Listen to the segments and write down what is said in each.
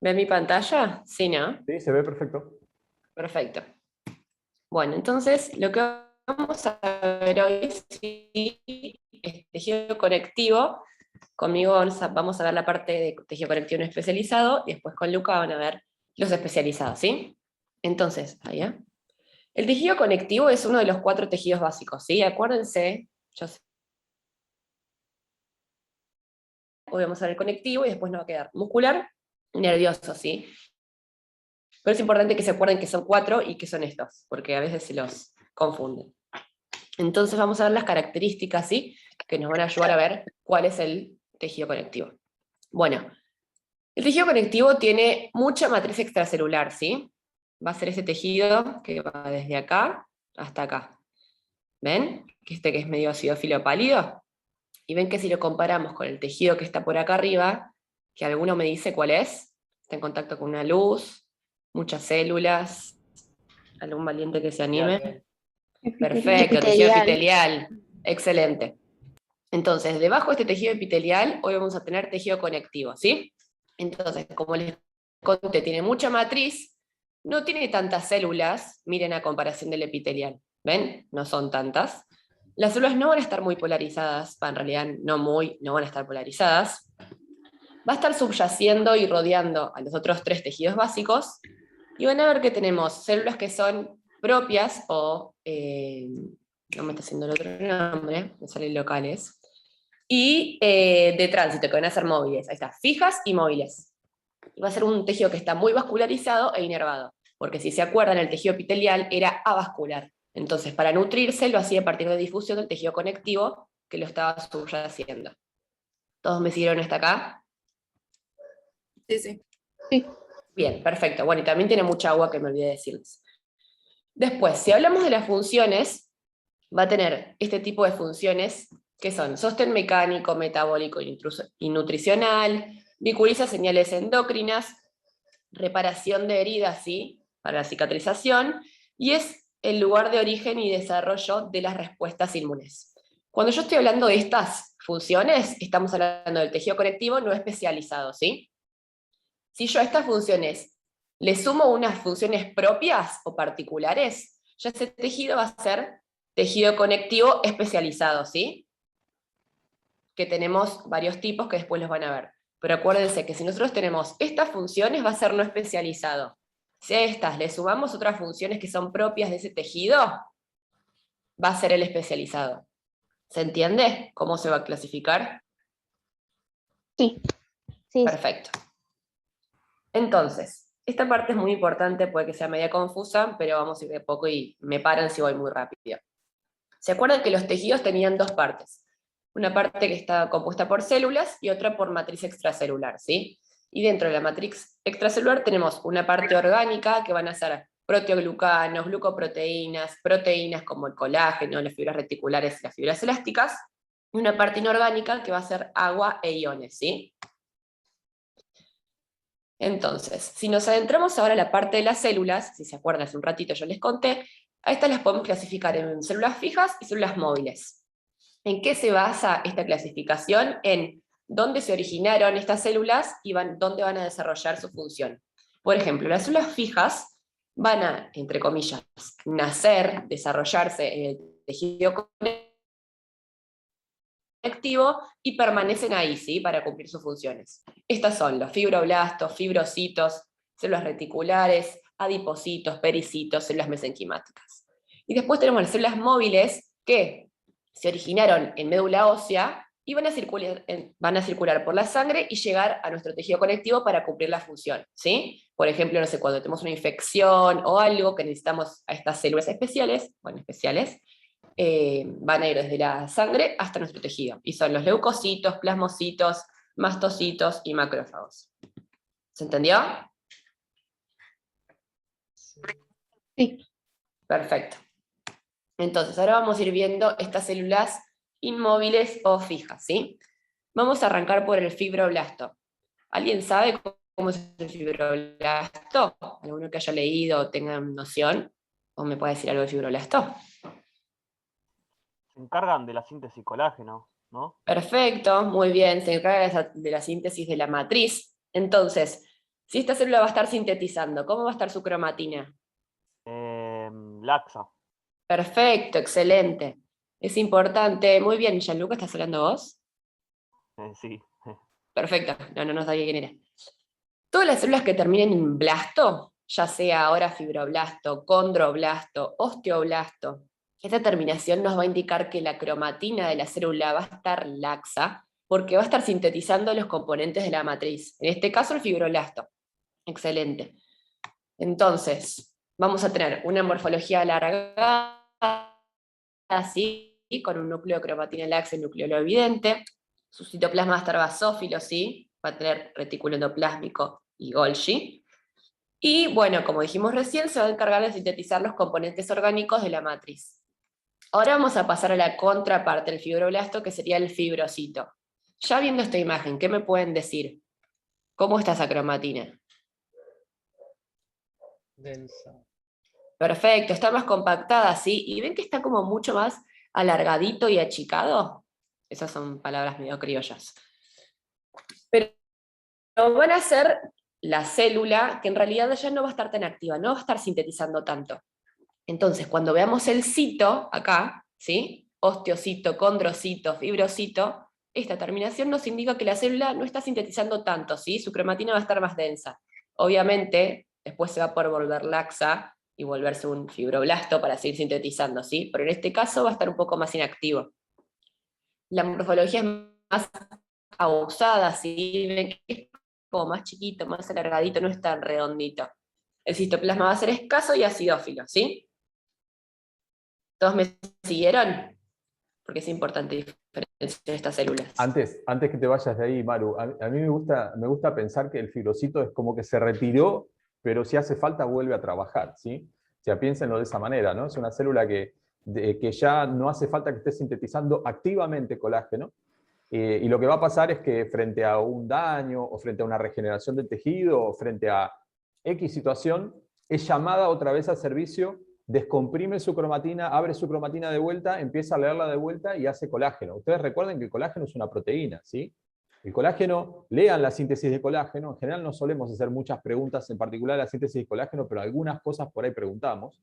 ¿Ven mi pantalla? Sí, ¿no? Sí, se ve perfecto. Perfecto. Bueno, entonces lo que vamos a ver hoy es tejido conectivo. Conmigo vamos a ver la parte de tejido conectivo no especializado y después con Luca van a ver los especializados, ¿sí? Entonces, allá. El tejido conectivo es uno de los 4 tejidos básicos, ¿sí? Acuérdense, hoy vamos a ver el conectivo y después nos va a quedar muscular y nervioso, ¿sí? Pero es importante que se acuerden que son 4 y que son estos, porque a veces se los confunden. Entonces vamos a ver las características, ¿sí? Que nos van a ayudar a ver cuál es el tejido conectivo. Bueno, el tejido conectivo tiene mucha matriz extracelular, ¿sí? Va a ser ese tejido que va desde acá hasta acá. ¿Ven? Que es medio acidófilo pálido. Y ven que si lo comparamos con el tejido que está por acá arriba, que alguno me dice cuál es, está en contacto con una luz, muchas células, algún valiente que se anime. Perfecto, tejido Epitelial. epitelial, excelente. Entonces, debajo de este tejido epitelial, hoy vamos a tener tejido conectivo, ¿sí? Entonces, como les conté, tiene mucha matriz, no tiene tantas células, miren a comparación del epitelial, ¿ven? No son tantas. Las células no van a estar muy polarizadas, en realidad no van a estar polarizadas. Va a estar subyaciendo y rodeando a los otros 3 tejidos básicos, y van a ver que tenemos células que son propias o, no me está haciendo el otro nombre, me salen locales, y de tránsito, que van a ser móviles, ahí está, fijas y móviles. Va a ser un tejido que está muy vascularizado e inervado, porque si se acuerdan, el tejido epitelial era avascular. Entonces, para nutrirse, lo hacía a partir de difusión del tejido conectivo, que lo estaba subyaciendo. ¿Todos me siguieron hasta acá? Sí, sí. Sí. Bien, perfecto. Bueno, y también tiene mucha agua que me olvidé decirles. Después, si hablamos de las funciones, va a tener este tipo de funciones que son sostén mecánico, metabólico y nutricional, vinculiza señales endocrinas, reparación de heridas, ¿sí? Para la cicatrización, y es el lugar de origen y desarrollo de las respuestas inmunes. Cuando yo estoy hablando de estas funciones, estamos hablando del tejido conectivo no especializado, ¿sí? Si yo a estas funciones le sumo unas funciones propias o particulares, ya ese tejido va a ser tejido conectivo especializado, ¿sí? Que tenemos varios tipos que después los van a ver. Pero acuérdense que si nosotros tenemos estas funciones, va a ser no especializado. Si a estas le sumamos otras funciones que son propias de ese tejido, va a ser el especializado. ¿Se entiende cómo se va a clasificar? Sí. Sí. Perfecto. Entonces, esta parte es muy importante, puede que sea media confusa, pero vamos a ir de poco y me paran si voy muy rápido. ¿Se acuerdan que los tejidos tenían 2 partes? Una parte que está compuesta por células y otra por matriz extracelular, ¿sí? Y dentro de la matriz extracelular tenemos una parte orgánica que van a ser proteoglucanos, glucoproteínas, proteínas como el colágeno, las fibras reticulares y las fibras elásticas, y una parte inorgánica que va a ser agua e iones, ¿sí? Entonces, si nos adentramos ahora en la parte de las células, si se acuerdan hace un ratito yo les conté, a estas las podemos clasificar en células fijas y células móviles. ¿En qué se basa esta clasificación? En dónde se originaron estas células y dónde van a desarrollar su función. Por ejemplo, las células fijas van a, entre comillas, nacer, desarrollarse en el tejido conectivo y permanecen ahí, ¿sí? Para cumplir sus funciones. Estas son los fibroblastos, fibrocitos, células reticulares, adipocitos, pericitos, células mesenquimáticas. Y después tenemos las células móviles que se originaron en médula ósea y van a circular por la sangre y llegar a nuestro tejido conectivo para cumplir la función, ¿sí? Por ejemplo, no sé, cuando tenemos una infección o algo que necesitamos a estas células especiales, van a ir desde la sangre hasta nuestro tejido. Y son los leucocitos, plasmocitos, mastocitos y macrófagos. ¿Se entendió? Sí. Perfecto. Entonces, ahora vamos a ir viendo estas células inmóviles o fijas, ¿sí? Vamos a arrancar por el fibroblasto. ¿Alguien sabe cómo es el fibroblasto? ¿Alguno que haya leído o tenga noción? ¿O me puede decir algo del fibroblasto? Se encargan de la síntesis colágeno, ¿no? Perfecto, muy bien, se encarga de la síntesis de la matriz. Entonces, Si esta célula va a estar sintetizando, ¿cómo va a estar su cromatina? Laxa. Perfecto, excelente. Es importante. Muy bien, Gianluca, ¿estás hablando vos? Sí. Perfecto, no sabía quién era. Todas las células que terminen en blasto, ya sea ahora fibroblasto, condroblasto, osteoblasto, esta terminación nos va a indicar que la cromatina de la célula va a estar laxa, porque va a estar sintetizando los componentes de la matriz. En este caso el fibroblasto. Excelente. Entonces, vamos a tener una morfología alargada, así, con un núcleo de cromatina laxa y nucleolo evidente. Su citoplasma va a estar basófilo, ¿sí? Va a tener retículo endoplásmico y Golgi. Y bueno, como dijimos recién, se va a encargar de sintetizar los componentes orgánicos de la matriz. Ahora vamos a pasar a la contraparte del fibroblasto, que sería el fibrocito. Ya viendo esta imagen, ¿qué me pueden decir? ¿Cómo está esa cromatina? Densa. Perfecto, está más compactada, ¿sí? ¿Y ven que está como mucho más alargadito y achicado? Esas son palabras medio criollas. Pero van a ser la célula que en realidad ya no va a estar tan activa, no va a estar sintetizando tanto. Entonces, cuando veamos el cito, acá, ¿sí? Osteocito, condrocito, fibrocito, esta terminación nos indica que la célula no está sintetizando tanto, ¿sí? Su cromatina va a estar más densa. Obviamente, después se va a poder volver laxa y volverse un fibroblasto para seguir sintetizando, ¿sí? Pero en este caso va a estar un poco más inactivo. La morfología es más abusada, ¿sí? Ven que es como más chiquito, más alargadito, no es tan redondito. El citoplasma va a ser escaso y acidófilo, ¿sí? ¿Todos me siguieron? Porque es importante diferenciar estas células. Antes que te vayas de ahí, Maru, a mí me gusta pensar que el fibrocito es como que se retiró, pero si hace falta vuelve a trabajar, ¿sí? O sea, piénsenlo de esa manera, ¿no? Es una célula que ya no hace falta que esté sintetizando activamente colágeno, y lo que va a pasar es que frente a un daño, o frente a una regeneración del tejido, o frente a X situación, es llamada otra vez al servicio, descomprime su cromatina, abre su cromatina de vuelta, empieza a leerla de vuelta y hace colágeno. Ustedes recuerden que el colágeno es una proteína, ¿sí? El colágeno, lean la síntesis de colágeno, en general no solemos hacer muchas preguntas, en particular la síntesis de colágeno, pero algunas cosas por ahí preguntamos.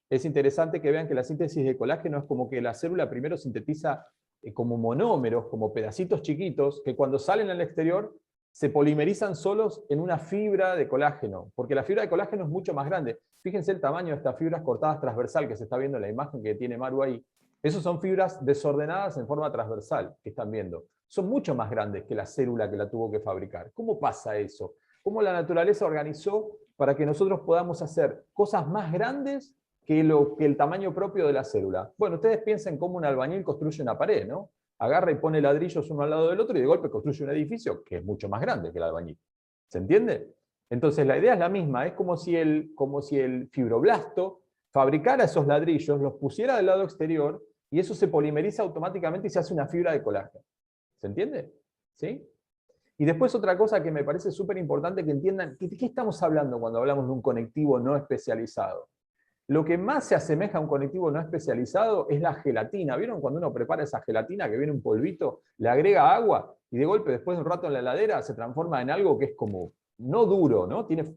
Es interesante que vean que la síntesis de colágeno es como que la célula primero sintetiza como monómeros, como pedacitos chiquitos, que cuando salen al exterior se polimerizan solos en una fibra de colágeno, porque la fibra de colágeno es mucho más grande. Fíjense el tamaño de estas fibras cortadas transversal que se está viendo en la imagen que tiene Maru ahí. Esas son fibras desordenadas en forma transversal que están viendo. Son mucho más grandes que la célula que la tuvo que fabricar. ¿Cómo pasa eso? ¿Cómo la naturaleza organizó para que nosotros podamos hacer cosas más grandes que el tamaño propio de la célula? Bueno, ustedes piensen cómo un albañil construye una pared, ¿no? Agarra y pone ladrillos uno al lado del otro y de golpe construye un edificio que es mucho más grande que el albañil. ¿Se entiende? Entonces la idea es la misma, es como si el fibroblasto fabricara esos ladrillos, los pusiera del lado exterior y eso se polimeriza automáticamente y se hace una fibra de colágeno. ¿Se entiende? ¿Sí? Y después otra cosa que me parece súper importante que entiendan, ¿de qué estamos hablando cuando hablamos de un conectivo no especializado? Lo que más se asemeja a un conectivo no especializado es la gelatina. ¿Vieron cuando uno prepara esa gelatina que viene un polvito, le agrega agua y de golpe después de un rato en la heladera se transforma en algo que es como no duro, ¿no? Tiene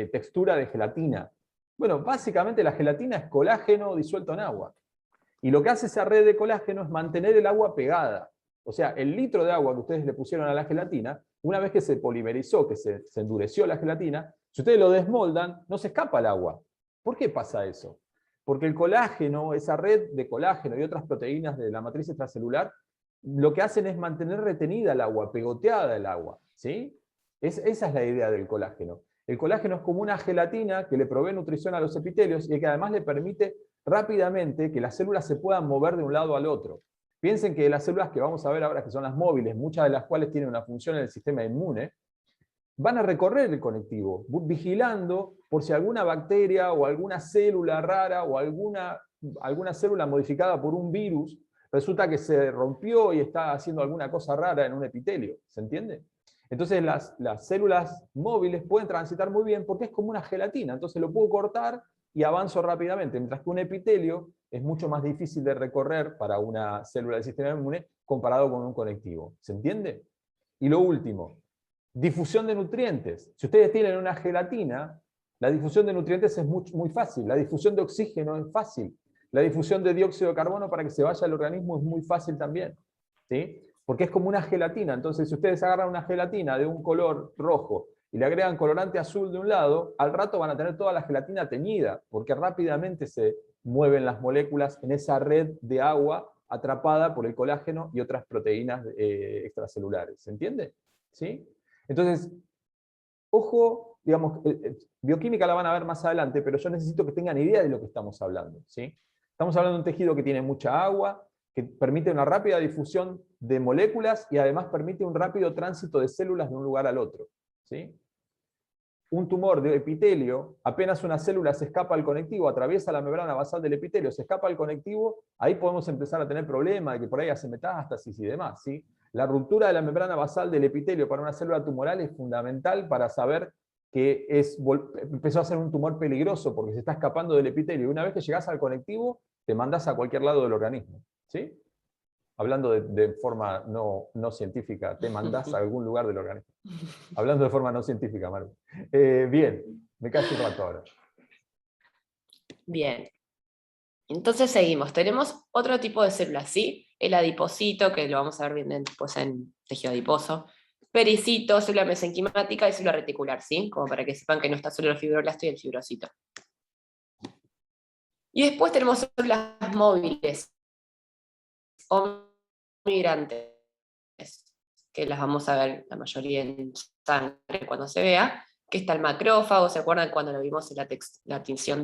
textura de gelatina. Bueno, básicamente la gelatina es colágeno disuelto en agua. Y lo que hace esa red de colágeno es mantener el agua pegada. O sea, el litro de agua que ustedes le pusieron a la gelatina, una vez que se polimerizó, que se endureció la gelatina, si ustedes lo desmoldan, no se escapa el agua. ¿Por qué pasa eso? Porque el colágeno, esa red de colágeno y otras proteínas de la matriz extracelular, lo que hacen es mantener retenida el agua, pegoteada el agua, ¿sí? Esa es la idea del colágeno. El colágeno es como una gelatina que le provee nutrición a los epitelios y que además le permite rápidamente que las células se puedan mover de un lado al otro. Piensen que las células que vamos a ver ahora, que son las móviles, muchas de las cuales tienen una función en el sistema inmune, van a recorrer el conectivo, vigilando por si alguna bacteria o alguna célula rara o alguna célula modificada por un virus resulta que se rompió y está haciendo alguna cosa rara en un epitelio. ¿Se entiende? Entonces las células móviles pueden transitar muy bien porque es como una gelatina, entonces lo puedo cortar y avanzo rápidamente, mientras que un epitelio es mucho más difícil de recorrer para una célula del sistema inmune comparado con un conectivo. ¿Se entiende? Y lo último, Difusión de nutrientes. Si ustedes tienen una gelatina, la difusión de nutrientes es muy fácil. La difusión de oxígeno es fácil. La difusión de dióxido de carbono para que se vaya al organismo es muy fácil también, ¿sí? Porque es como una gelatina. Entonces, si ustedes agarran una gelatina de un color rojo y le agregan colorante azul de un lado, al rato van a tener toda la gelatina teñida, porque rápidamente se mueven las moléculas en esa red de agua atrapada por el colágeno y otras proteínas extracelulares. ¿Se entiende? ¿Sí? Entonces, ojo, digamos, bioquímica la van a ver más adelante, pero yo necesito que tengan idea de lo que estamos hablando, ¿sí? Estamos hablando de un tejido que tiene mucha agua, que permite una rápida difusión de moléculas y además permite un rápido tránsito de células de un lugar al otro, ¿sí? Un tumor de epitelio, apenas una célula se escapa al conectivo, atraviesa la membrana basal del epitelio, se escapa al conectivo, ahí podemos empezar a tener problemas de que por ahí hace metástasis y demás, ¿sí? La ruptura de la membrana basal del epitelio para una célula tumoral es fundamental para saber que empezó a ser un tumor peligroso porque se está escapando del epitelio. Y una vez que llegas al conectivo, te mandás a cualquier lado del organismo, ¿sí? Hablando de forma no científica, te mandás a algún lugar del organismo. Hablando de forma no científica, Maru. Bien, me callo un rato ahora. Bien. Entonces seguimos. Tenemos otro tipo de células, ¿sí? El adipocito, que lo vamos a ver bien después en tejido adiposo. Pericito, célula mesenquimática y célula reticular, ¿sí? Como para que sepan que no está solo el fibroblasto y el fibrocito. Y después tenemos células móviles o migrantes, que las vamos a ver la mayoría en sangre cuando se vea, que está el macrófago, ¿se acuerdan cuando lo vimos en la tinción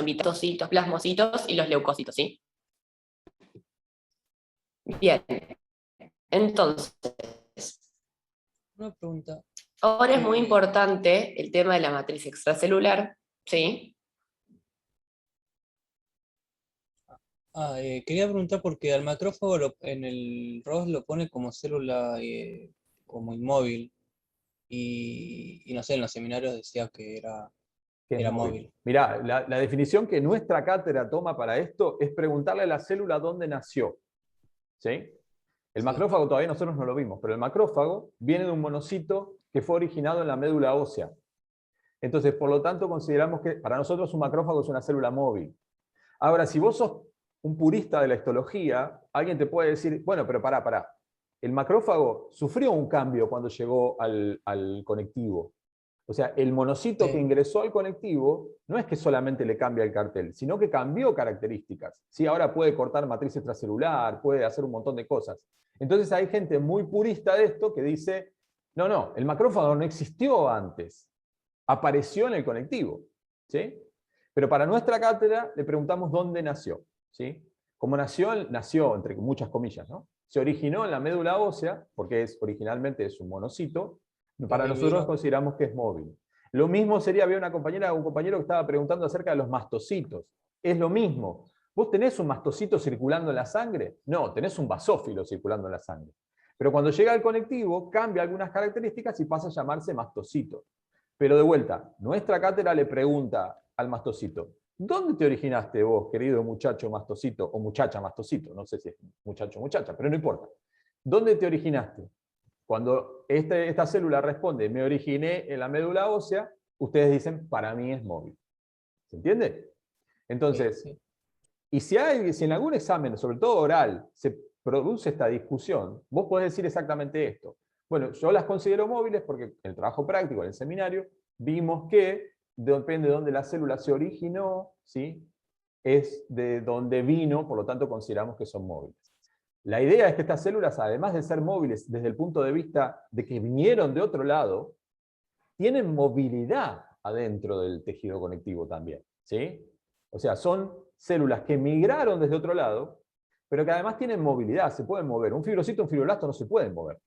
vitocitos, plasmocitos y los leucocitos, ¿sí? Bien, entonces, Una pregunta. ahora es muy importante el tema de la matriz extracelular, ¿sí? Quería preguntar porque al macrófago en el ROS lo pone como célula como inmóvil y no sé, en los seminarios decía que era móvil. Mirá, la definición que nuestra cátedra toma para esto es preguntarle a la célula dónde nació, ¿sí? El macrófago todavía nosotros no lo vimos, pero el macrófago viene de un monocito que fue originado en la médula ósea. Entonces, por lo tanto, consideramos que para nosotros un macrófago es una célula móvil. Ahora, si vos sos un purista de la histología, alguien te puede decir, bueno, pero pará. El macrófago sufrió un cambio cuando llegó al conectivo. O sea, el monocito que ingresó al conectivo no es que solamente le cambia el cartel, sino que cambió características. ¿Sí? Ahora puede cortar matriz extracelular, puede hacer un montón de cosas. Entonces hay gente muy purista de esto que dice, no, el macrófago no existió antes, apareció en el conectivo, ¿sí? Pero para nuestra cátedra le preguntamos dónde nació, ¿sí? Como nació entre muchas comillas, ¿no? Se originó en la médula ósea, porque originalmente es un monocito, para nosotros consideramos que es móvil. Lo mismo sería, había una compañera o un compañero que estaba preguntando acerca de los mastocitos. Es lo mismo. ¿Vos tenés un mastocito circulando en la sangre? No, tenés un basófilo circulando en la sangre. Pero cuando llega al conectivo, cambia algunas características y pasa a llamarse mastocito. Pero de vuelta, nuestra cátedra le pregunta al mastocito, ¿dónde te originaste vos, querido muchacho mastocito, o muchacha mastocito? No sé si es muchacho o muchacha, pero no importa. ¿Dónde te originaste? Cuando esta célula responde, me originé en la médula ósea, ustedes dicen, para mí es móvil. ¿Se entiende? Entonces, Sí. y si en algún examen, sobre todo oral, se produce esta discusión, vos podés decir exactamente esto. Bueno, yo las considero móviles porque en el trabajo práctico, en el seminario, vimos que depende de dónde la célula se originó, ¿sí? Es de dónde vino, por lo tanto consideramos que son móviles. La idea es que estas células, además de ser móviles desde el punto de vista de que vinieron de otro lado, tienen movilidad adentro del tejido conectivo también, ¿sí? O sea, son células que migraron desde otro lado, pero que además tienen movilidad, se pueden mover. Un fibrocito, un fibroblasto no se pueden mover,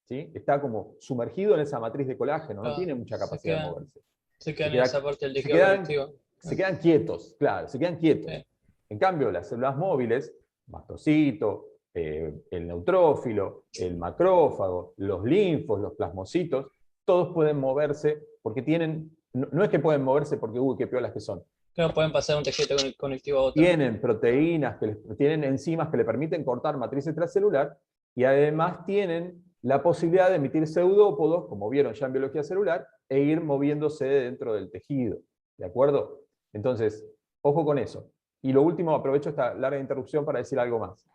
¿sí? Está como sumergido en esa matriz de colágeno, no tiene mucha capacidad de moverse. Se quedan en esa parte del tejido conectivo. Se quedan quietos, claro, se quedan quietos. Sí. En cambio, las células móviles, mastocito, el neutrófilo, el macrófago, los linfos, los plasmocitos, todos pueden moverse porque tienen, no es que pueden moverse porque, uy, qué piolas que son. Claro, pueden pasar de un tejido conectivo a otro. Tienen proteínas, tienen enzimas que le permiten cortar matriz extracelular y además tienen la posibilidad de emitir pseudópodos, como vieron ya en biología celular, e ir moviéndose dentro del tejido. ¿De acuerdo? Entonces, ojo con eso. Y lo último, aprovecho esta larga interrupción para decir algo más.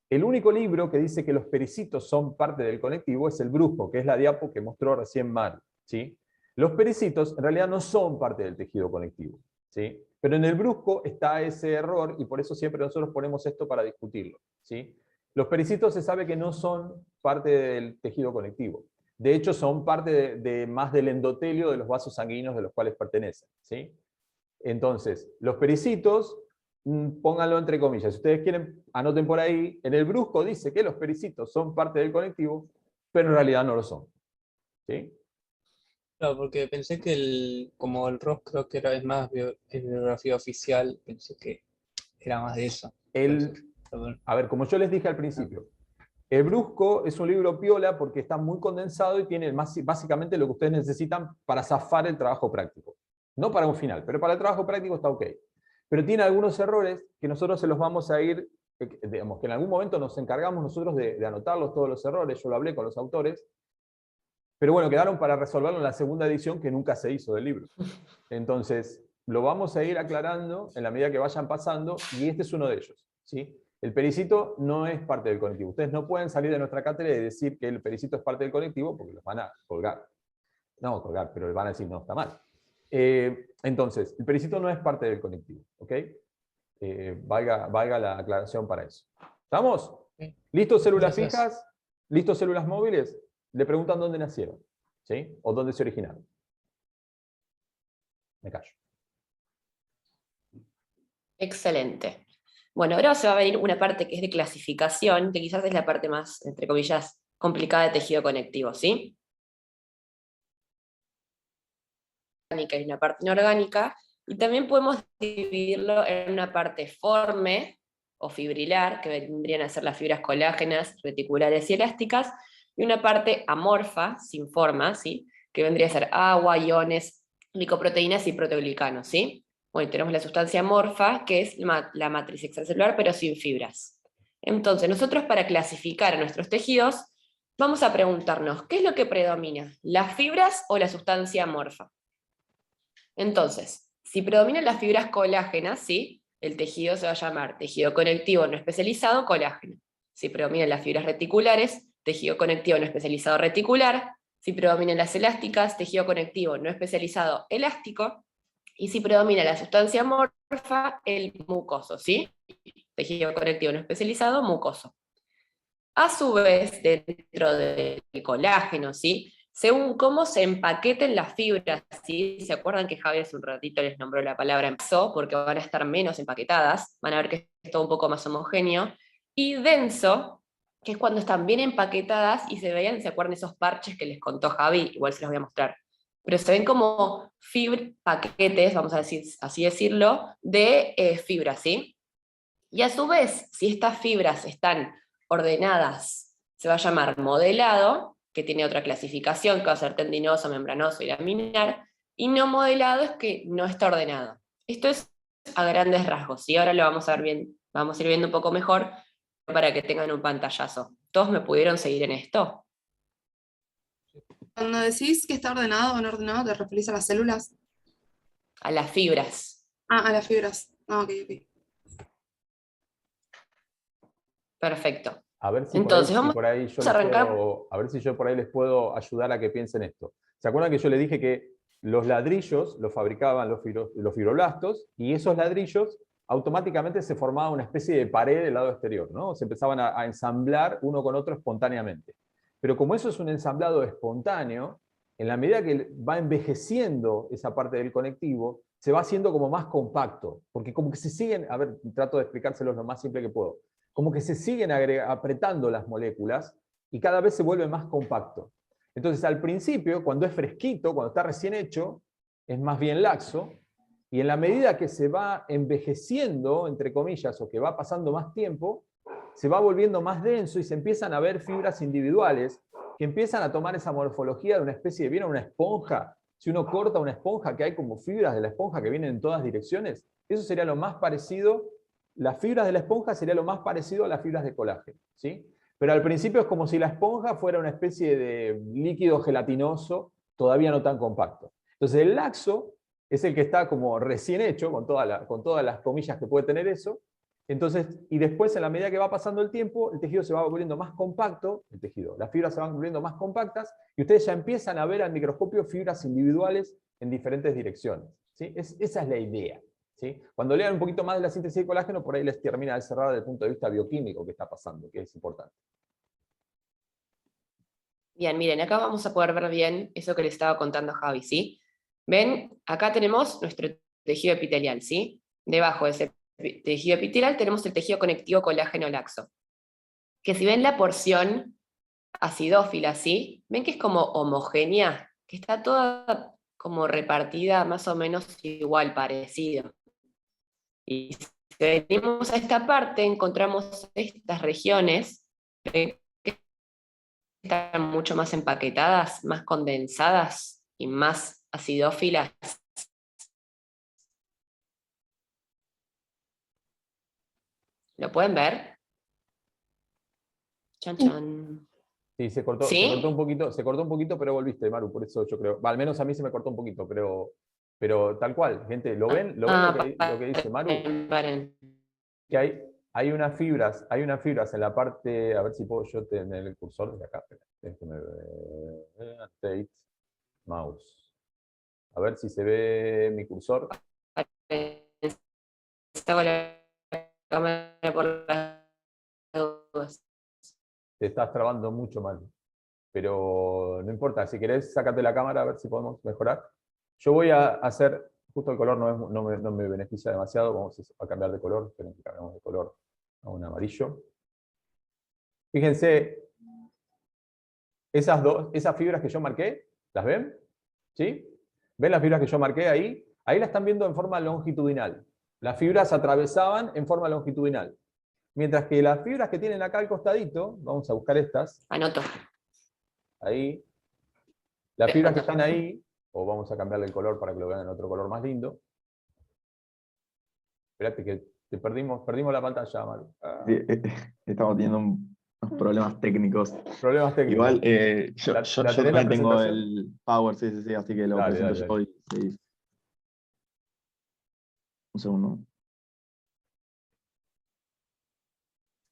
El único libro que dice que los pericitos son parte del conectivo es el Brusco, que es la diapo que mostró recién Maru, ¿sí? Los pericitos en realidad no son parte del tejido conectivo, ¿sí? Pero en el Brusco está ese error y por eso siempre nosotros ponemos esto para discutirlo, ¿sí? Los pericitos se sabe que no son parte del tejido conectivo. De hecho, son parte más del endotelio de los vasos sanguíneos de los cuales pertenecen, ¿sí? Entonces, los pericitos, pónganlo entre comillas. Si ustedes quieren, anoten por ahí. En el Brusco dice que los pericitos son parte del conectivo, pero en realidad no lo son, ¿sí? Claro, porque pensé que como el ROS creo que es más es biografía oficial, pensé que era más de eso. A ver, como yo les dije al principio, el Brusco es un libro piola porque está muy condensado y tiene básicamente lo que ustedes necesitan para zafar el trabajo práctico. No para un final, pero para el trabajo práctico está ok. Pero tiene algunos errores que nosotros se los vamos a ir, digamos, que en algún momento nos encargamos nosotros de anotarlos todos los errores, yo lo hablé con los autores, pero bueno, quedaron para resolverlo en la segunda edición que nunca se hizo del libro. Entonces, lo vamos a ir aclarando en la medida que vayan pasando, y este es uno de ellos, ¿sí? El pericito no es parte del conectivo. Ustedes no pueden salir de nuestra cátedra y decir que el pericito es parte del conectivo porque los van a colgar. No colgar, pero les van a decir no, está mal. Entonces, el pericito no es parte del conectivo, ¿ok? Valga la aclaración para eso. ¿Estamos? ¿Listos células fijas? ¿Listos células móviles? Le preguntan dónde nacieron, ¿sí? O dónde se originaron. Me callo. Excelente. Bueno, ahora se va a venir una parte que es de clasificación, que quizás es la parte más, entre comillas, complicada de tejido conectivo, ¿sí? Y una parte inorgánica, y también podemos dividirlo en una parte forme o fibrilar, que vendrían a ser las fibras colágenas, reticulares y elásticas, y una parte amorfa, sin forma, ¿sí? Que vendría a ser agua, iones, glicoproteínas y proteoglicanos, ¿sí? Bueno, tenemos la sustancia amorfa, que es la matriz extracelular, pero sin fibras. Entonces, nosotros para clasificar a nuestros tejidos, vamos a preguntarnos, ¿qué es lo que predomina? ¿Las fibras o la sustancia amorfa? Entonces, si predominan las fibras colágenas, ¿sí? El tejido se va a llamar tejido conectivo no especializado colágeno. Si predominan las fibras reticulares, tejido conectivo no especializado reticular. Si predominan las elásticas, tejido conectivo no especializado elástico. Y si predomina la sustancia amorfa, el mucoso, ¿sí? Tejido conectivo no especializado, mucoso. A su vez, dentro del colágeno, ¿sí? Según cómo se empaqueten las fibras, ¿sí? ¿Se acuerdan que Javi hace un ratito les nombró la palabra empezó? Porque van a estar menos empaquetadas, van a ver que es todo un poco más homogéneo. Y denso, que es cuando están bien empaquetadas y se veían, ¿se acuerdan esos parches que les contó Javi? Igual se los voy a mostrar. Pero se ven como paquetes, vamos a decir, así decirlo, de fibras, ¿sí? Y a su vez, si estas fibras están ordenadas, se va a llamar modelado, que tiene otra clasificación, que va a ser tendinoso, membranoso y laminar, y no modelado es que no está ordenado. Esto es a grandes rasgos, y ahora lo vamos a ver bien, vamos a ir viendo un poco mejor para que tengan un pantallazo. ¿Todos me pudieron seguir en esto? Cuando decís que está ordenado o no ordenado, ¿te referís a las células? A las fibras. Ah, a las fibras. Ah, ok, ok. Perfecto. A ver si Entonces, por ahí yo a ver si yo por ahí les puedo ayudar a que piensen esto. ¿Se acuerdan que yo les dije que los ladrillos los fabricaban los fibroblastos y esos ladrillos automáticamente se formaba una especie de pared del lado exterior, ¿no? Se empezaban a ensamblar uno con otro espontáneamente. Pero como eso es un ensamblado espontáneo, en la medida que va envejeciendo esa parte del conectivo, se va haciendo como más compacto, porque como que se siguen, a ver, trato de explicárselos lo más simple que puedo, como que se siguen apretando las moléculas y cada vez se vuelve más compacto. Entonces al principio, cuando es fresquito, cuando está recién hecho, es más bien laxo, y en la medida que se va envejeciendo, entre comillas, o que va pasando más tiempo, se va volviendo más denso y se empiezan a ver fibras individuales que empiezan a tomar esa morfología de una especie de, ¿vieron una esponja? Si uno corta una esponja, que hay como fibras de la esponja que vienen en todas direcciones, eso sería lo más parecido, las fibras de la esponja sería lo más parecido a las fibras de colágeno, ¿sí? Pero al principio es como si la esponja fuera una especie de líquido gelatinoso, todavía no tan compacto. Entonces el laxo es el que está como recién hecho, con todas las comillas que puede tener eso. Entonces, y después, en la medida que va pasando el tiempo, el tejido se va volviendo más compacto, las fibras se van volviendo más compactas, y ustedes ya empiezan a ver al microscopio fibras individuales en diferentes direcciones. ¿Sí? Esa es la idea. ¿Sí? Cuando lean un poquito más de la síntesis de colágeno, por ahí les termina de cerrar desde el punto de vista bioquímico que está pasando, que es importante. Bien, miren, acá vamos a poder ver bien eso que les estaba contando Javi, ¿sí? Ven, acá tenemos nuestro tejido epitelial, ¿sí? Debajo de ese tejido epitelial tenemos el tejido conectivo colágeno laxo. Que si ven la porción acidófila, ¿sí? Ven que es como homogénea, que está toda como repartida más o menos igual, parecido. Y si venimos a esta parte, encontramos estas regiones, ven que están mucho más empaquetadas, más condensadas y más acidófilas. ¿Lo pueden ver? Chan, chan. Sí, se cortó un poquito, pero volviste, Maru, por eso yo creo. Al menos a mí se me cortó un poquito, pero tal cual, gente, ¿lo ven lo que dice Maru? Paren. Que hay unas fibras en la parte, a ver si puedo yo tener el cursor de acá, déjame ver, Tate, mouse. A ver si se ve mi cursor. Estaba la cámara por las dudas. Te estás trabando mucho mal, pero no importa, si querés sácate la cámara a ver si podemos mejorar. Yo voy a hacer, justo el color no me beneficia demasiado, vamos a cambiar de color, esperen que cambiamos de color a un amarillo. Fíjense, esas fibras que yo marqué, ¿las ven? ¿Sí? ¿Ven las fibras que yo marqué ahí? Ahí las están viendo en forma longitudinal. Las fibras atravesaban en forma longitudinal. Mientras que las fibras que tienen acá al costadito, vamos a buscar estas. Anoto. Ahí. Las fibras que están ahí, o vamos a cambiarle el color para que lo vean en otro color más lindo. Espérate que perdimos la pantalla, Maru. Sí, estamos teniendo unos problemas técnicos. Problemas técnicos. Igual, yo tenés la también tengo presentación? el Power, sí, así que lo Dale, presento dale, yo y seguís. Un segundo.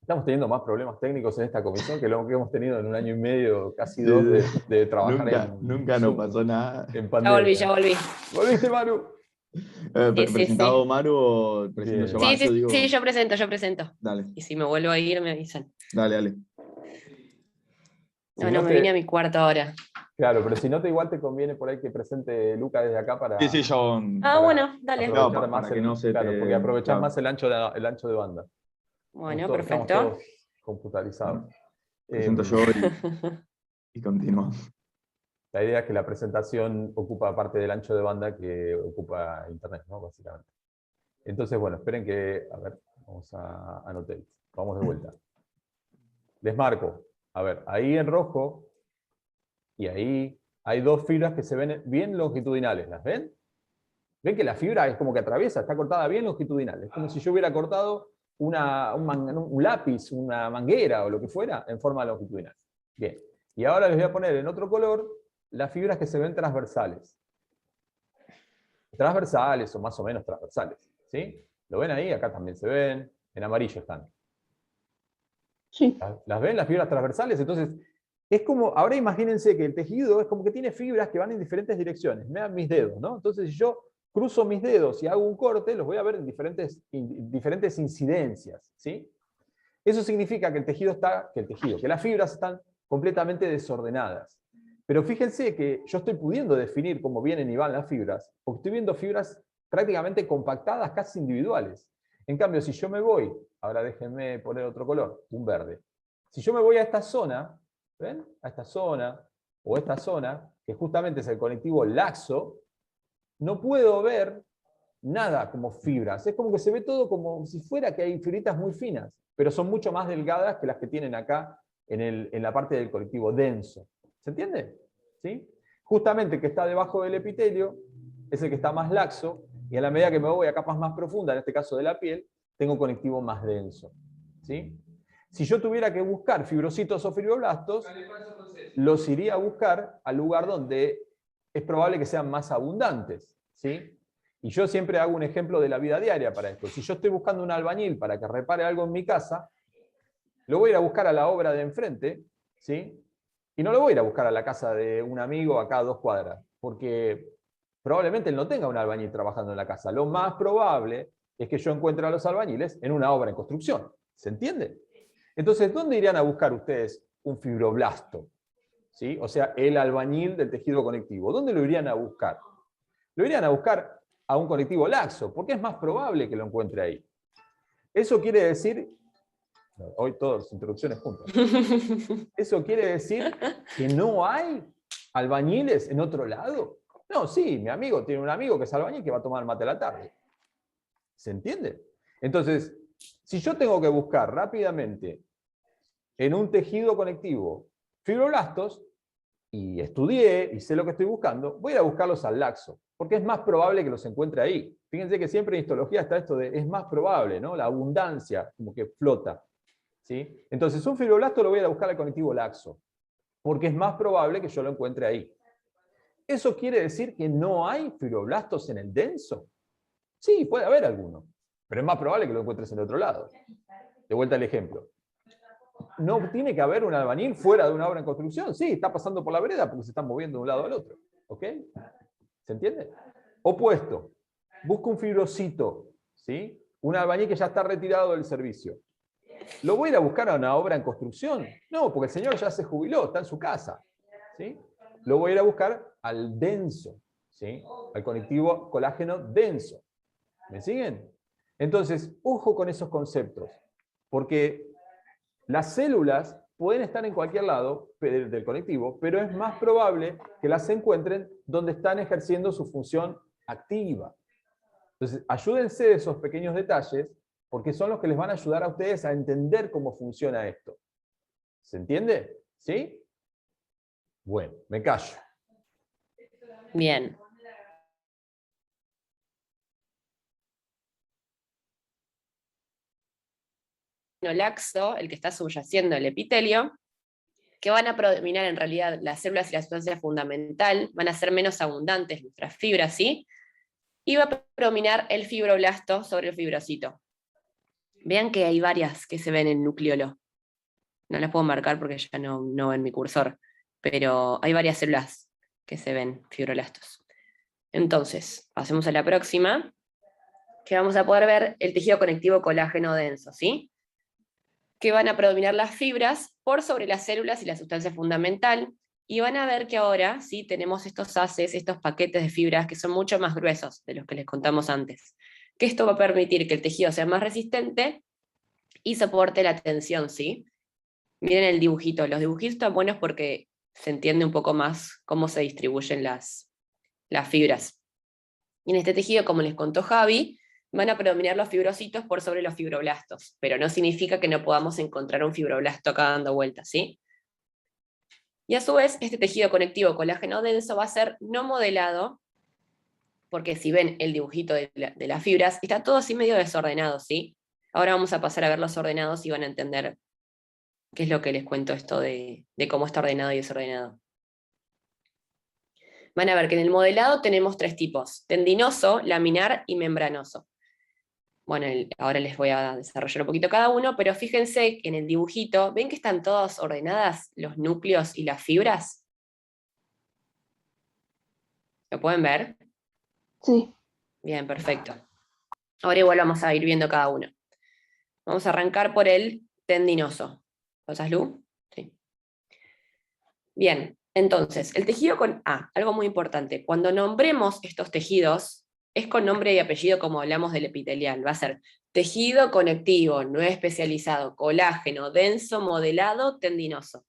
Estamos teniendo más problemas técnicos en esta comisión que lo que hemos tenido en un año y medio, casi dos, de trabajar nunca nos pasó nada. en pandemia. Ya volví. ¿Volviste, Maru? ¿Presentado Maru o presento yo? Bien. Sí, yo presento. Dale, Y si me vuelvo a ir, me avisan. dale. Si No, no me te- vine a mi cuarto ahora. Claro, pero si no igual te conviene por ahí que presente Luca desde acá para Sí, yo... Ah, bueno, dale. aprovechar No, más para que no se claro, te- porque aprovechás claro. más el ancho de banda. Bueno, Estamos perfecto. todos computarizados. Presento yo y continuamos. La idea es que la presentación ocupa parte del ancho de banda que ocupa Internet, ¿no? Básicamente. Entonces, bueno, esperen que, a ver, vamos a anotar. Vamos de vuelta. Les marco. A ver, ahí en rojo y ahí hay dos fibras que se ven bien longitudinales. ¿Las ven? ¿Ven que la fibra es como que atraviesa? Está cortada bien longitudinal. Es como si yo hubiera cortado un lápiz, una manguera o lo que fuera en forma longitudinal. Bien. Y ahora les voy a poner en otro color las fibras que se ven transversales. Transversales o más o menos transversales. ¿Sí? ¿Lo ven ahí? Acá también se ven. En amarillo están. Sí. ¿Las ven las fibras transversales? Entonces, es como, ahora imagínense que el tejido es como que tiene fibras que van en diferentes direcciones. Me dan mis dedos, ¿no? Entonces, si yo cruzo mis dedos y hago un corte, los voy a ver en diferentes incidencias, ¿sí? Eso significa que que las fibras están completamente desordenadas. Pero fíjense que yo estoy pudiendo definir cómo vienen y van las fibras, porque estoy viendo fibras prácticamente compactadas, casi individuales. En cambio, si yo me voy, ahora déjenme poner otro color, un verde. Si yo me voy a esta zona, ¿ven? A esta zona, o esta zona, que justamente es el conectivo laxo, no puedo ver nada como fibras. Es como que se ve todo como si fuera que hay fibritas muy finas, pero son mucho más delgadas que las que tienen acá en la parte del conectivo denso. ¿Se entiende? ¿Sí? Justamente que está debajo del epitelio es el que está más laxo, y a la medida que me voy a capas más profundas, en este caso de la piel, tengo conectivo más denso. ¿Sí? Si yo tuviera que buscar fibrocitos o fibroblastos, los iría a buscar al lugar donde es probable que sean más abundantes, ¿sí? Y yo siempre hago un ejemplo de la vida diaria para esto. Si yo estoy buscando un albañil para que repare algo en mi casa, lo voy a ir a buscar a la obra de enfrente, ¿sí? Y no lo voy a ir a buscar a la casa de un amigo acá a 2 cuadras, porque probablemente él no tenga un albañil trabajando en la casa. Lo más probable es que yo encuentre a los albañiles en una obra en construcción. ¿Se entiende? Entonces, ¿dónde irían a buscar ustedes un fibroblasto? ¿Sí? O sea, el albañil del tejido conectivo. ¿Dónde lo irían a buscar? Lo irían a buscar a un conectivo laxo, porque es más probable que lo encuentre ahí. Eso quiere decir... Hoy todas las introducciones juntas. ¿Eso quiere decir que no hay albañiles en otro lado? No, sí, mi amigo tiene un amigo que es albañil que va a tomar mate a la tarde. ¿Se entiende? Entonces, si yo tengo que buscar rápidamente en un tejido conectivo fibroblastos, y estudié y sé lo que estoy buscando, voy a ir a buscarlos al laxo, porque es más probable que los encuentre ahí. Fíjense que siempre en histología está esto de es más probable, ¿no? La abundancia como que flota. ¿Sí? Entonces, un fibroblasto lo voy a ir a buscar al conectivo laxo, porque es más probable que yo lo encuentre ahí. ¿Eso quiere decir que no hay fibroblastos en el denso? Sí, puede haber alguno, pero es más probable que lo encuentres en otro lado. De vuelta al ejemplo. ¿No tiene que haber un albañil fuera de una obra en construcción? Sí, está pasando por la vereda porque se están moviendo de un lado al otro. ¿Ok? ¿Se entiende? Opuesto. Busco un fibrocito, ¿sí? Un albañil que ya está retirado del servicio. ¿Lo voy a ir a buscar a una obra en construcción? No, porque el señor ya se jubiló, está en su casa. ¿Sí? Lo voy a ir a buscar al denso, ¿sí? Al conectivo colágeno denso. ¿Me siguen? Entonces, ojo con esos conceptos, porque las células pueden estar en cualquier lado del conectivo, pero es más probable que las encuentren donde están ejerciendo su función activa. Entonces, ayúdense de esos pequeños detalles, porque son los que les van a ayudar a ustedes a entender cómo funciona esto. ¿Se entiende? ¿Sí? Bueno, me callo. Bien. Laxo, el que está subyaciendo el epitelio, que van a predominar en realidad las células y la sustancia fundamental, van a ser menos abundantes nuestras fibras, ¿sí? Y va a predominar el fibroblasto sobre el fibrocito. Vean que hay varias que se ven en nucleolo. No las puedo marcar porque ya no en mi cursor, pero hay varias células que se ven fibroblastos. Entonces, pasemos a la próxima, que vamos a poder ver el tejido conectivo colágeno denso, ¿sí? Que van a predominar las fibras por sobre las células y la sustancia fundamental, y van a ver que ahora sí tenemos estos haces, estos paquetes de fibras que son mucho más gruesos de los que les contamos antes. Que esto va a permitir que el tejido sea más resistente y soporte la tensión, ¿sí? Miren el dibujito, los dibujitos están buenos porque se entiende un poco más cómo se distribuyen las fibras. Y en este tejido, como les contó Javi, van a predominar los fibrocitos por sobre los fibroblastos, pero no significa que no podamos encontrar un fibroblasto acá dando vueltas, ¿sí? Y a su vez, este tejido conectivo colágeno denso va a ser no modelado, porque si ven el dibujito de las fibras, está todo así medio desordenado, ¿sí? Ahora vamos a pasar a ver los ordenados y van a entender qué es lo que les cuento esto de cómo está ordenado y desordenado. Van a ver que en el modelado tenemos 3 tipos: tendinoso, laminar y membranoso. Bueno, ahora les voy a desarrollar un poquito cada uno, pero fíjense que en el dibujito, ¿ven que están todas ordenadas los núcleos y las fibras? ¿Lo pueden ver? Sí. Bien, perfecto. Ahora igual vamos a ir viendo cada uno. Vamos a arrancar por el tendinoso. ¿Pasas, Lu? Sí. Bien, entonces, el tejido con... algo muy importante. Cuando nombremos estos tejidos, es con nombre y apellido como hablamos del epitelial. Va a ser tejido conectivo, no especializado, colágeno, denso, modelado, tendinoso.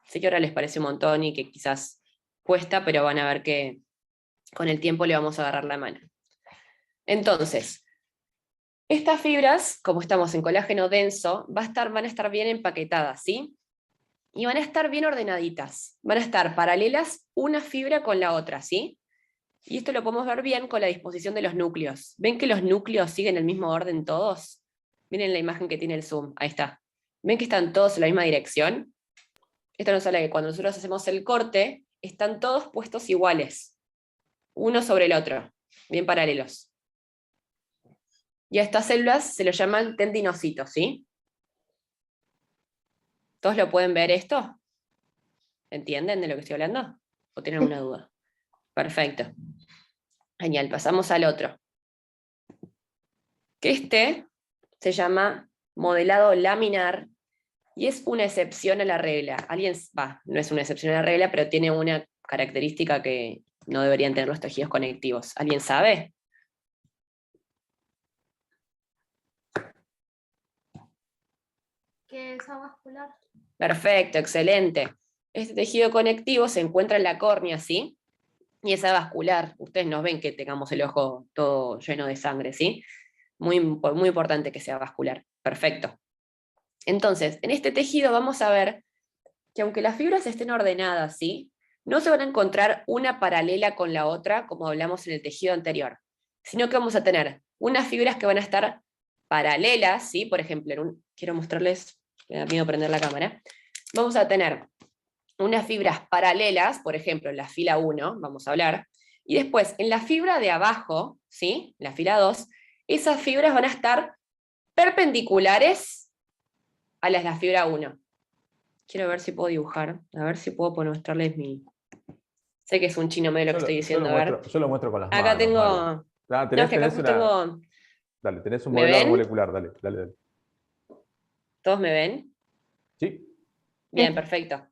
Sé que ahora les parece un montón y que quizás cuesta, pero van a ver que con el tiempo le vamos a agarrar la mano. Entonces, estas fibras, como estamos en colágeno denso, van a estar bien empaquetadas, ¿sí? Y van a estar bien ordenaditas. Van a estar paralelas una fibra con la otra, ¿sí? Y esto lo podemos ver bien con la disposición de los núcleos. ¿Ven que los núcleos siguen el mismo orden todos? Miren la imagen que tiene el zoom, ahí está. ¿Ven que están todos en la misma dirección? Esto nos habla de que cuando nosotros hacemos el corte, están todos puestos iguales, uno sobre el otro, bien paralelos. Y a estas células se los llaman tendinocitos, ¿sí? ¿Todos lo pueden ver esto? ¿Entienden de lo que estoy hablando? ¿O tienen alguna duda? Perfecto. Genial, pasamos al otro. Que este se llama modelado laminar y es una excepción a la regla. No es una excepción a la regla, pero tiene una característica que no deberían tener los tejidos conectivos. ¿Alguien sabe? Que es avascular. Perfecto, excelente. Este tejido conectivo se encuentra en la córnea, ¿sí? Y es avascular. Ustedes nos ven que tengamos el ojo todo lleno de sangre, ¿sí? Muy importante que sea vascular. Perfecto. Entonces, en este tejido vamos a ver que aunque las fibras estén ordenadas, ¿sí? No se van a encontrar una paralela con la otra, como hablamos en el tejido anterior, sino que vamos a tener unas fibras que van a estar paralelas, ¿sí? Por ejemplo, quiero mostrarles, me da miedo prender la cámara. Vamos a tener unas fibras paralelas, por ejemplo, en la fila 1, vamos a hablar, y después en la fibra de abajo, ¿sí? La fila 2, esas fibras van a estar perpendiculares a las de la fibra 1. Quiero ver si puedo dibujar, a ver si puedo mostrarles mi... Sé que es un chino medio lo que estoy diciendo, a ver. Yo lo muestro con las manos. Acá tengo... Maru. No, es que acá tengo... Dale, tenés un ¿Me modelado ven? molecular, dale. ¿Todos me ven? ¿Sí? Bien, perfecto.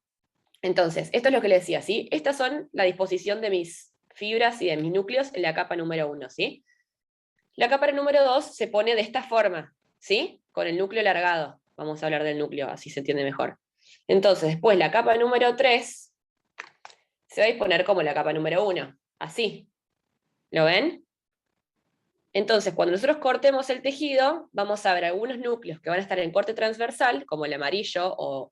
Entonces, esto es lo que les decía, ¿sí? Estas son la disposición de mis fibras y de mis núcleos en la capa número 1, ¿sí? La capa número 2 se pone de esta forma, ¿sí? Con el núcleo alargado. Vamos a hablar del núcleo, así se entiende mejor. Entonces, después la capa número 3 se va a disponer como la capa número 1, así. ¿Lo ven? Entonces, cuando nosotros cortemos el tejido, vamos a ver algunos núcleos que van a estar en corte transversal, como el amarillo o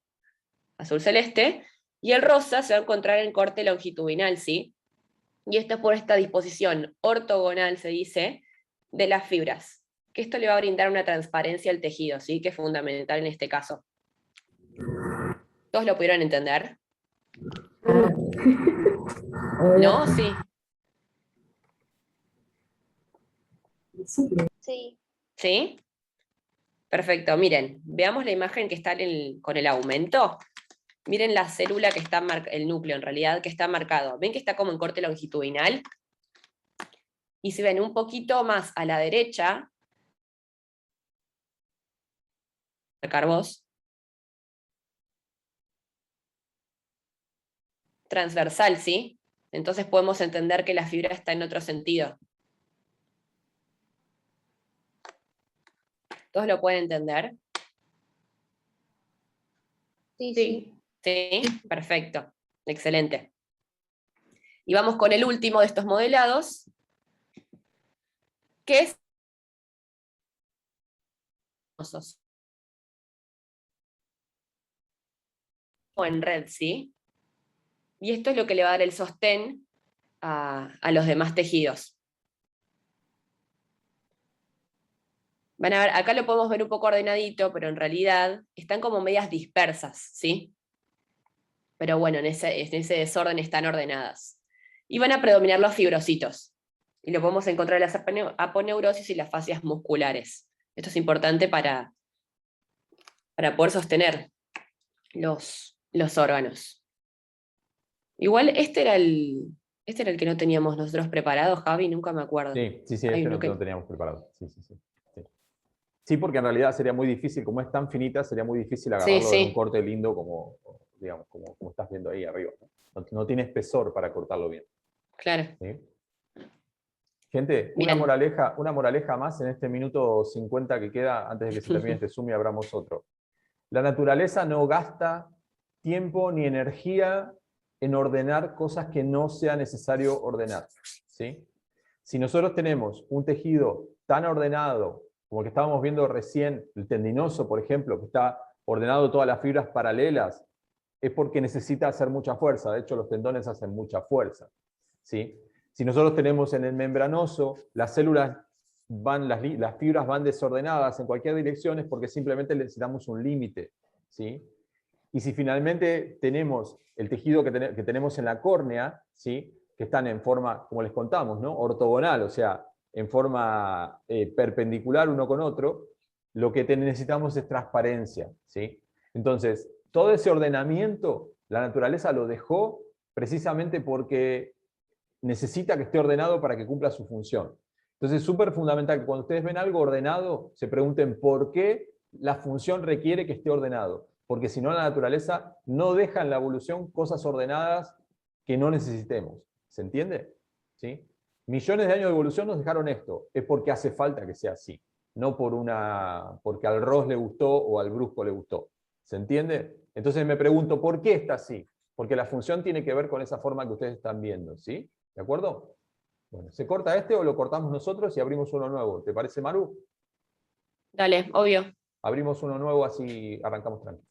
azul celeste, y el rosa se va a encontrar en corte longitudinal, ¿sí? Y esto es por esta disposición ortogonal, se dice, de las fibras, que esto le va a brindar una transparencia al tejido, ¿sí? Que es fundamental en este caso. ¿Todos lo pudieron entender? ¿No? Sí. Sí. ¿Sí? Perfecto, miren, veamos la imagen que está con el aumento. Miren la célula que está el núcleo en realidad, que está marcado. ¿Ven que está como en corte longitudinal? Y si ven un poquito más a la derecha, marcar vos, transversal, ¿sí? Entonces podemos entender que la fibra está en otro sentido. ¿Todos lo pueden entender? Sí. Sí, perfecto, excelente. Y vamos con el último de estos modelados, que es o en red, ¿sí? Y esto es lo que le va a dar el sostén a los demás tejidos. Van a ver, acá lo podemos ver un poco ordenadito, pero en realidad están como medias dispersas, ¿sí? Pero bueno, en ese desorden están ordenadas. Y van a predominar los fibrocitos. Y lo podemos encontrar en las aponeurosis y las fascias musculares. Esto es importante para poder sostener los órganos. Igual este era el que no teníamos nosotros preparado, Javi, nunca me acuerdo. Sí, Hay este uno no teníamos preparado. Sí, porque en realidad sería muy difícil, como es tan finita, sería muy difícil agarrarlo en un corte lindo como, digamos, como estás viendo ahí arriba. No tiene espesor para cortarlo bien. Claro. ¿Sí? Gente, Bien. una moraleja más en este minuto 50 que queda antes de que se termine este Zoom y abramos otro. La naturaleza no gasta tiempo ni energía en ordenar cosas que no sea necesario ordenar. ¿Sí? Si nosotros tenemos un tejido tan ordenado, como el que estábamos viendo recién, el tendinoso, por ejemplo, que está ordenado todas las fibras paralelas, es porque necesita hacer mucha fuerza. De hecho, los tendones hacen mucha fuerza. ¿Sí? Si nosotros tenemos en el membranoso, las células las fibras van desordenadas en cualquier dirección, es porque simplemente necesitamos un límite ¿sí? Y si finalmente tenemos el tejido que tenemos en la córnea, ¿sí? Que están en forma, como les contamos, ¿no? Ortogonal, o sea, en forma perpendicular uno con otro, lo que necesitamos es transparencia, ¿sí? Entonces, todo ese ordenamiento, la naturaleza lo dejó precisamente porque necesita que esté ordenado para que cumpla su función. Entonces es súper fundamental que cuando ustedes ven algo ordenado, se pregunten por qué la función requiere que esté ordenado. Porque si no, la naturaleza no deja en la evolución cosas ordenadas que no necesitemos. ¿Se entiende? ¿Sí? Millones de años de evolución nos dejaron esto. Es porque hace falta que sea así. No porque al Ross le gustó o al Brusco le gustó. ¿Se entiende? Entonces me pregunto, ¿por qué está así? Porque la función tiene que ver con esa forma que ustedes están viendo. ¿Sí? ¿De acuerdo? Bueno, ¿se corta este o lo cortamos nosotros y abrimos uno nuevo? ¿Te parece, Maru? Dale, obvio. Abrimos uno nuevo, así arrancamos tranquilo.